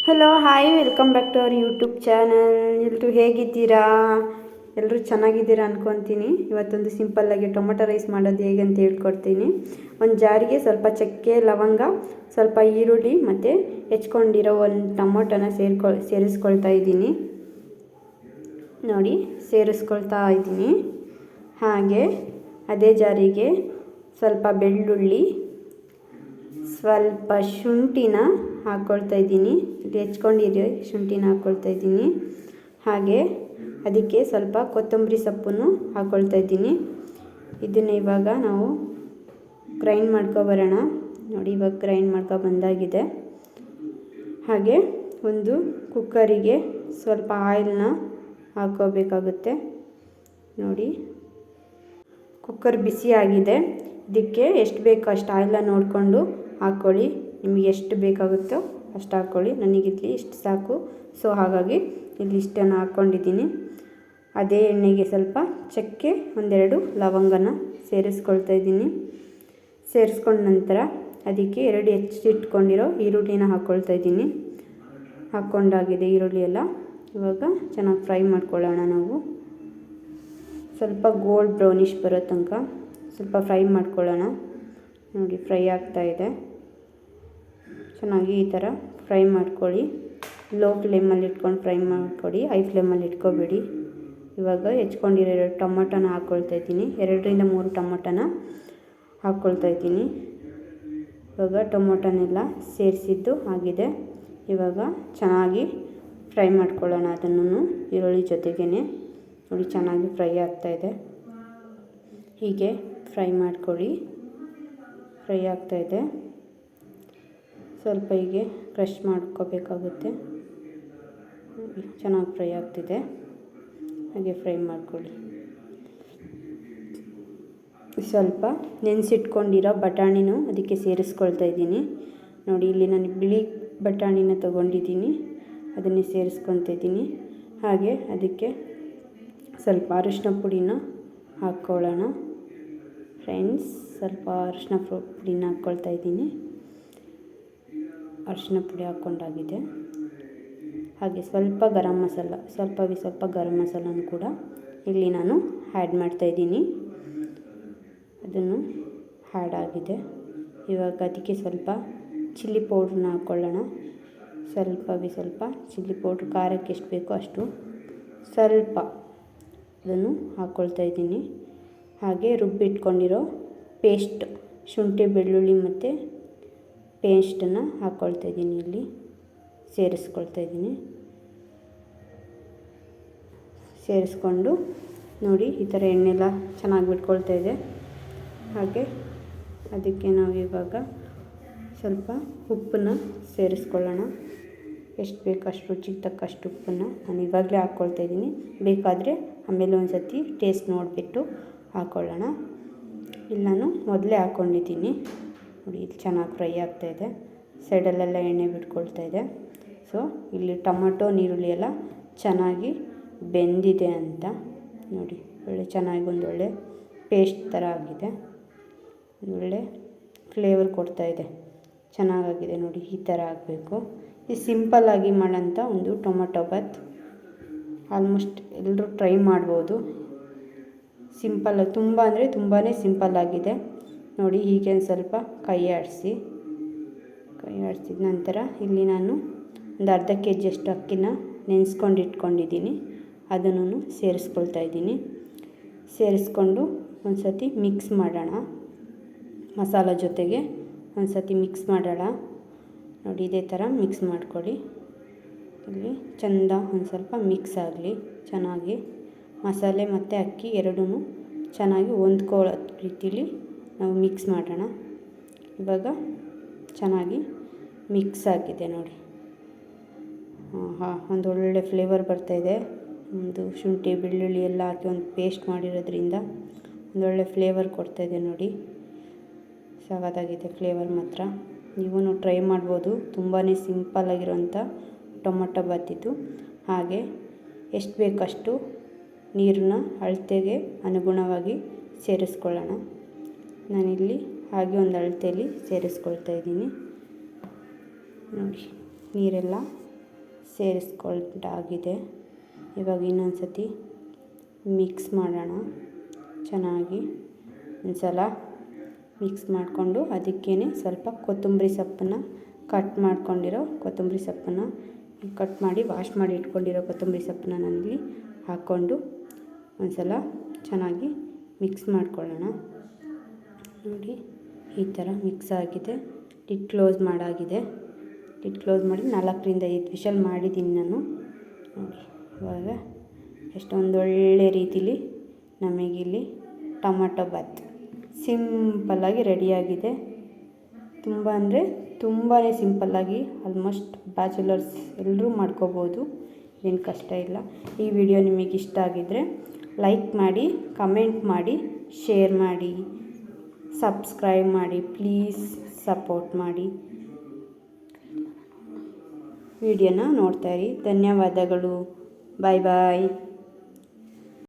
Hello hi welcome back to our YouTube channel. ಎಲ್ಲರೂ ಹೇಗಿದ್ದೀರಾ? ಎಲ್ಲರೂ ಚೆನ್ನಾಗಿದ್ದೀರಾ ಅಂದ್ಕೊತೀನಿ. ಇವತ್ತೊಂದು ಸಿಂಪಲ್ಲಾಗಿ ಟೊಮೊಟೊ ರೈಸ್ ಮಾಡೋದು ಹೇಗೆ ಅಂತ ಹೇಳ್ಕೊಡ್ತೀನಿ. ಒಂದು ಜಾರಿಗೆ ಸ್ವಲ್ಪ ಚಕ್ಕೆ, ಲವಂಗ, ಸ್ವಲ್ಪ ಈರುಳ್ಳಿ ಮತ್ತು ಹೆಚ್ಕೊಂಡಿರೋ ಒಂದು ಟೊಮೊಟೊನ ಸೇರಿಸ್ಕೊಳ್ತಾ ಇದ್ದೀನಿ. ನೋಡಿ, ಸೇರಿಸ್ಕೊಳ್ತಾ ಇದ್ದೀನಿ. ಹಾಗೆ ಅದೇ ಜಾರಿಗೆ ಸ್ವಲ್ಪ ಬೆಳ್ಳುಳ್ಳಿ, ಸ್ವಲ್ಪ ಶುಂಠಿನ ಹಾಕ್ಕೊಳ್ತಾ ಇದ್ದೀನಿ. ಇದು ಹೆಚ್ಕೊಂಡಿರೋ ಶುಂಠಿನ ಹಾಕ್ಕೊಳ್ತಾ ಇದ್ದೀನಿ. ಹಾಗೆ ಅದಕ್ಕೆ ಸ್ವಲ್ಪ ಕೊತ್ತಂಬರಿ ಸೊಪ್ಪನ್ನು ಹಾಕ್ಕೊಳ್ತಾ ಇದ್ದೀನಿ. ಇದನ್ನು ಇವಾಗ ನಾವು ಗ್ರೈಂಡ್ ಮಾಡ್ಕೊಬರೋಣ. ನೋಡಿ, ಇವಾಗ ಗ್ರೈಂಡ್ ಮಾಡ್ಕೊ ಬಂದಾಗಿದೆ. ಹಾಗೆ ಒಂದು ಕುಕ್ಕರಿಗೆ ಸ್ವಲ್ಪ ಆಯಿಲ್ನ ಹಾಕ್ಕೋಬೇಕಾಗುತ್ತೆ. ನೋಡಿ, ಕುಕ್ಕರ್ ಬಿಸಿ ಆಗಿದೆ. ಇದಕ್ಕೆ ಎಷ್ಟು ಬೇಕೋ ಅಷ್ಟು ಆಯಿಲ್ನ ನೋಡಿಕೊಂಡು ಹಾಕ್ಕೊಳ್ಳಿ. ನಿಮಗೆ ಎಷ್ಟು ಬೇಕಾಗುತ್ತೋ ಅಷ್ಟು ಹಾಕ್ಕೊಳ್ಳಿ. ನನಗಿಲ್ಲಿ ಇಷ್ಟು ಸಾಕು, ಸೊ ಹಾಗಾಗಿ ಇಲ್ಲಿ ಇಷ್ಟನ್ನು ಹಾಕ್ಕೊಂಡಿದ್ದೀನಿ. ಅದೇ ಎಣ್ಣೆಗೆ ಸ್ವಲ್ಪ ಚಕ್ಕೆ, ಒಂದೆರಡು ಲವಂಗನ ಸೇರಿಸ್ಕೊಳ್ತಾ ಇದ್ದೀನಿ. ಸೇರಿಸ್ಕೊಂಡ ನಂತರ ಅದಕ್ಕೆ 2 ಹೆಚ್ಚಿಟ್ಕೊಂಡಿರೋ ಈರುಳ್ಳಿನ ಹಾಕ್ಕೊಳ್ತಾ ಇದ್ದೀನಿ. ಹಾಕ್ಕೊಂಡಾಗಿದೆ ಈರುಳ್ಳಿ ಎಲ್ಲ. ಇವಾಗ ಚೆನ್ನಾಗಿ ಫ್ರೈ ಮಾಡ್ಕೊಳ್ಳೋಣ. ನಾವು ಸ್ವಲ್ಪ ಗೋಲ್ಡ್ ಬ್ರೌನಿಷ್ ಬರೋ ತನಕ ಸ್ವಲ್ಪ ಫ್ರೈ ಮಾಡ್ಕೊಳ್ಳೋಣ. ನೋಡಿ, ಫ್ರೈ ಆಗ್ತಾಯಿದೆ. ಚೆನ್ನಾಗಿ ಈ ಥರ ಫ್ರೈ ಮಾಡ್ಕೊಳ್ಳಿ. ಲೋ ಫ್ಲೇಮಲ್ಲಿ ಇಟ್ಕೊಂಡು ಫ್ರೈ ಮಾಡ್ಕೊಳ್ಳಿ, ಹೈ ಫ್ಲೇಮಲ್ಲಿ ಇಟ್ಕೋಬೇಡಿ. ಇವಾಗ ಹೆಚ್ಕೊಂಡಿರೋ ಟೊಮೊಟೊನ ಹಾಕ್ಕೊಳ್ತಾ ಇದ್ದೀನಿ. 2ರಿಂದ 3 ಟೊಮೊಟೊನ ಹಾಕ್ಕೊಳ್ತಾ ಇದ್ದೀನಿ. ಇವಾಗ ಟೊಮೊಟೊನೆಲ್ಲ ಸೇರಿಸಿದ್ದು ಆಗಿದೆ. ಇವಾಗ ಚೆನ್ನಾಗಿ ಫ್ರೈ ಮಾಡ್ಕೊಳ್ಳೋಣ ಅದನ್ನು ಈರುಳ್ಳಿ ಜೊತೆಗೇ. ನೋಡಿ, ಚೆನ್ನಾಗಿ ಫ್ರೈ ಆಗ್ತಾಯಿದೆ. ಹೀಗೆ ಫ್ರೈ ಮಾಡ್ಕೊಳ್ಳಿ. ಫ್ರೈ ಆಗ್ತಾಯಿದೆ. ಸ್ವಲ್ಪ ಹೀಗೆ ಕ್ರಷ್ ಮಾಡ್ಕೋಬೇಕಾಗುತ್ತೆ. ಚೆನ್ನಾಗಿ ಫ್ರೈ ಆಗ್ತಿದೆ. ಹಾಗೆ ಫ್ರೈ ಮಾಡ್ಕೊಳ್ಳಿ. ಸ್ವಲ್ಪ ನೆನೆಸಿಟ್ಕೊಂಡಿರೋ ಬಟಾಣಿನೂ ಅದಕ್ಕೆ ಸೇರಿಸ್ಕೊಳ್ತಾ ಇದ್ದೀನಿ. ನೋಡಿ, ಇಲ್ಲಿ ನಾನು ಬಿಳಿ ಬಟಾಣಿನ ತೊಗೊಂಡಿದ್ದೀನಿ, ಅದನ್ನೇ ಸೇರಿಸ್ಕೊತಾ ಇದ್ದೀನಿ. ಹಾಗೆ ಅದಕ್ಕೆ ಸ್ವಲ್ಪ ಅರಿಶಿನ ಪುಡಿನ ಹಾಕ್ಕೊಳ್ಳೋಣ. ಫ್ರೆಂಡ್ಸ್, ಸ್ವಲ್ಪ ಅರಿಶಿನ ಪುಡಿನ ಹಾಕ್ಕೊಳ್ತಾ ಇದ್ದೀನಿ. ಅರಿಶಿನ ಪುಡಿ ಹಾಕ್ಕೊಂಡಾಗಿದೆ. ಹಾಗೆ ಸ್ವಲ್ಪ ಗರಂ ಮಸಾಲ, ಸ್ವಲ್ಪ ಗರಂ ಮಸಾಲನೂ ಕೂಡ ಇಲ್ಲಿ ನಾನು ಆ್ಯಡ್ ಮಾಡ್ತಾಯಿದ್ದೀನಿ. ಅದನ್ನು ಆ್ಯಡ್ ಆಗಿದೆ. ಇವಾಗ ಅದಕ್ಕೆ ಸ್ವಲ್ಪ ಚಿಲ್ಲಿ ಪೌಡ್ರನ್ನ ಹಾಕ್ಕೊಳ್ಳೋಣ. ಸ್ವಲ್ಪ ಚಿಲ್ಲಿ ಪೌಡ್ರ್, ಖಾರಕ್ಕೆ ಎಷ್ಟು ಬೇಕೋ ಅಷ್ಟು ಸ್ವಲ್ಪ ಅದನ್ನು ಹಾಕ್ಕೊಳ್ತಾ ಇದ್ದೀನಿ. ಹಾಗೆ ರುಬ್ಬಿಟ್ಕೊಂಡಿರೋ ಪೇಸ್ಟ್, ಶುಂಠಿ ಬೆಳ್ಳುಳ್ಳಿ ಮತ್ತು ಪೇಸ್ಟನ್ನು ಹಾಕ್ಕೊಳ್ತಾ ಇದ್ದೀನಿ. ಇಲ್ಲಿ ಸೇರಿಸ್ಕೊಳ್ತಾ ಇದ್ದೀನಿ. ಸೇರಿಸ್ಕೊಂಡು ನೋಡಿ, ಈ ಥರ ಎಣ್ಣೆಲ್ಲ ಚೆನ್ನಾಗಿ ಬಿಟ್ಕೊಳ್ತಾ ಇದೆ. ಹಾಗೆ ಅದಕ್ಕೆ ನಾವು ಇವಾಗ ಸ್ವಲ್ಪ ಉಪ್ಪನ್ನು ಸೇರಿಸ್ಕೊಳ್ಳೋಣ. ಎಷ್ಟು ಬೇಕು ಅಷ್ಟು ರುಚಿಗೆ ತಕ್ಕಷ್ಟು ಉಪ್ಪನ್ನು ನಾನು ಇವಾಗಲೇ ಹಾಕ್ಕೊಳ್ತಾ ಇದ್ದೀನಿ. ಬೇಕಾದರೆ ಆಮೇಲೆ ಒಂದು ಸರ್ತಿ ಟೇಸ್ಟ್ ನೋಡಿಬಿಟ್ಟು ಹಾಕ್ಕೊಳ್ಳೋಣ. ಇಲ್ಲಿ ನಾನು ಮೊದಲೇ ಹಾಕ್ಕೊಂಡಿದ್ದೀನಿ. ನೋಡಿ, ಇದು ಚೆನ್ನಾಗಿ ಫ್ರೈ ಆಗ್ತಾಯಿದೆ. ಸೈಡಲ್ಲೆಲ್ಲ ಎಣ್ಣೆ ಬಿಟ್ಕೊಳ್ತಾ ಇದೆ. ಸೊ ಇಲ್ಲಿ ಟೊಮೊಟೊ, ಈರುಳ್ಳಿ ಎಲ್ಲ ಚೆನ್ನಾಗಿ ಬೆಂದಿದೆ ಅಂತ ನೋಡಿ. ಚೆನ್ನಾಗಿ ಒಂದೊಳ್ಳೆ ಪೇಸ್ಟ್ ಥರ ಆಗಿದೆ. ಒಳ್ಳೆ ಫ್ಲೇವರ್ ಕೊಡ್ತಾಯಿದೆ. ಚೆನ್ನಾಗಾಗಿದೆ. ನೋಡಿ, ಈ ಥರ ಆಗಬೇಕು. ಇದು ಸಿಂಪಲ್ಲಾಗಿ ಮಾಡೋಂಥ ಒಂದು ಟೊಮೊಟೊ ಬಾತ್. ಆಲ್ಮೋಸ್ಟ್ ಎಲ್ಲರೂ ಟ್ರೈ ಮಾಡ್ಬೋದು. ಸಿಂಪಲ್ಲಾಗಿ, ತುಂಬ ಅಂದರೆ ತುಂಬಾ ಸಿಂಪಲ್ಲಾಗಿದೆ. ನೋಡಿ, ಹೀಗೆ ಒಂದು ಸ್ವಲ್ಪ ಕೈ ಆಡಿಸಿದ ನಂತರ ಇಲ್ಲಿ ನಾನು ಒಂದು ಅರ್ಧ kg ಅಷ್ಟು ಅಕ್ಕಿನ ನೆನೆಸ್ಕೊಂಡು ಇಟ್ಕೊಂಡಿದ್ದೀನಿ. ಅದನ್ನು ಸೇರಿಸ್ಕೊಳ್ತಾ ಇದ್ದೀನಿ. ಸೇರಿಸ್ಕೊಂಡು ಒಂದು ಸರ್ತಿ ಮಿಕ್ಸ್ ಮಾಡೋಣ. ಮಸಾಲ ಜೊತೆಗೆ ಒಂದು ಸರ್ತಿ ಮಿಕ್ಸ್ ಮಾಡೋಣ. ನೋಡಿ, ಇದೇ ಥರ ಮಿಕ್ಸ್ ಮಾಡ್ಕೊಳ್ಳಿ. ಇಲ್ಲಿ ಚೆಂದ ಒಂದು ಸ್ವಲ್ಪ ಮಿಕ್ಸ್ ಆಗಲಿ. ಚೆನ್ನಾಗಿ ಮಸಾಲೆ ಮತ್ತು ಅಕ್ಕಿ ಎರಡೂ ಚೆನ್ನಾಗಿ ಹೊಂದ್ಕೊಳ್ಳೋ ರೀತಿಲಿ ನಾವು ಮಿಕ್ಸ್ ಮಾಡೋಣ. ಇವಾಗ ಚೆನ್ನಾಗಿ ಮಿಕ್ಸ್ ಆಗಿದೆ. ನೋಡಿ, ಒಂದು ಒಳ್ಳೆ ಫ್ಲೇವರ್ ಬರ್ತಾಯಿದೆ. ಒಂದು ಶುಂಠಿ ಬೆಳ್ಳುಳ್ಳಿ ಎಲ್ಲ ಹಾಕಿ ಒಂದು ಪೇಸ್ಟ್ ಮಾಡಿರೋದ್ರಿಂದ ಒಂದೊಳ್ಳೆ ಫ್ಲೇವರ್ ಕೊಡ್ತಾಯಿದೆ. ನೋಡಿ, ಸಖತ್ತಾಗಿದೆ ಫ್ಲೇವರ್ ಮಾತ್ರ. ನೀವೂ ಟ್ರೈ ಮಾಡ್ಬೋದು. ತುಂಬಾ ಸಿಂಪಲ್ಲಾಗಿರೋಂಥ ಟೊಮೊಟೊ ಬಾತಿದ್ದು. ಹಾಗೆ ಎಷ್ಟು ಬೇಕಷ್ಟು ನೀರನ್ನ ಅಳತೆಗೆ ಅನುಗುಣವಾಗಿ ಸೇರಿಸ್ಕೊಳ್ಳೋಣ. ನಾನಿಲ್ಲಿ ಹಾಗೆ ಒಂದು ಅಳತೆಯಲ್ಲಿ ಸೇರಿಸ್ಕೊಳ್ತಾ ಇದ್ದೀನಿ. ನೋಡಿ, ನೀರೆಲ್ಲ ಸೇರಿಸ್ಕೊಂಡಾಗಿದೆ. ಇವಾಗ ಇನ್ನೊಂದು ಸತಿ ಮಿಕ್ಸ್ ಮಾಡೋಣ ಚೆನ್ನಾಗಿ. ಒಂದು ಸಲ ಮಿಕ್ಸ್ ಮಾಡಿಕೊಂಡು ಅದಕ್ಕೇ ಸ್ವಲ್ಪ ಕೊತ್ತಂಬರಿ ಸೊಪ್ಪನ್ನು ಕಟ್ ಮಾಡ್ಕೊಂಡಿರೋ ಕೊತ್ತಂಬರಿ ಸೊಪ್ಪನ್ನು ಕಟ್ ಮಾಡಿ ವಾಶ್ ಮಾಡಿ ಇಟ್ಕೊಂಡಿರೋ ಕೊತ್ತಂಬರಿ ಸೊಪ್ಪನ್ನ ನಾನಿಲ್ಲಿ ಹಾಕ್ಕೊಂಡು ಒಂದು ಸಲ ಚೆನ್ನಾಗಿ ಮಿಕ್ಸ್ ಮಾಡ್ಕೊಳ್ಳೋಣ. ನೋಡಿ ಈ ಥರ ಮಿಕ್ಸ್ ಆಗಿದೆ. ಲಿಡ್ ಕ್ಲೋಸ್ ಮಾಡಾಗಿದೆ. ಲಿಡ್ ಕ್ಲೋಸ್ ಮಾಡಿ 4ರಿಂದ 5 ವಿಷಲ್ ಮಾಡಿದ್ದೀನಿ ನಾನು. ನೋಡಿ ಇವಾಗ ಎಷ್ಟೊಂದೊಳ್ಳೆ ರೀತಿಲಿ ನಮಗಿಲ್ಲಿ ಟೊಮಟೊ ಬಾತ್ ಸಿಂಪಲ್ಲಾಗಿ ರೆಡಿಯಾಗಿದೆ. ತುಂಬ ಅಂದರೆ ತುಂಬಾ ಸಿಂಪಲ್ಲಾಗಿ ಆಲ್ಮೋಸ್ಟ್ ಬ್ಯಾಚುಲರ್ಸ್ ಎಲ್ಲರೂ ಮಾಡ್ಕೋಬೋದು, ಏನು ಕಷ್ಟ ಇಲ್ಲ. ಈ ವಿಡಿಯೋ ನಿಮಗೆ ಇಷ್ಟ ಆಗಿದ್ದರೆ ಲೈಕ್ ಮಾಡಿ, ಕಮೆಂಟ್ ಮಾಡಿ, ಶೇರ್ ಮಾಡಿ, ಸಬ್ಸ್ಕ್ರೈಬ್ ಮಾಡಿ, ಪ್ಲೀಸ್ ಸಪೋರ್ಟ್ ಮಾಡಿ. ವಿಡಿಯೋನ ನೋಡ್ತಾಯಿರಿ. ಧನ್ಯವಾದಗಳು. ಬಾಯ್ ಬಾಯ್.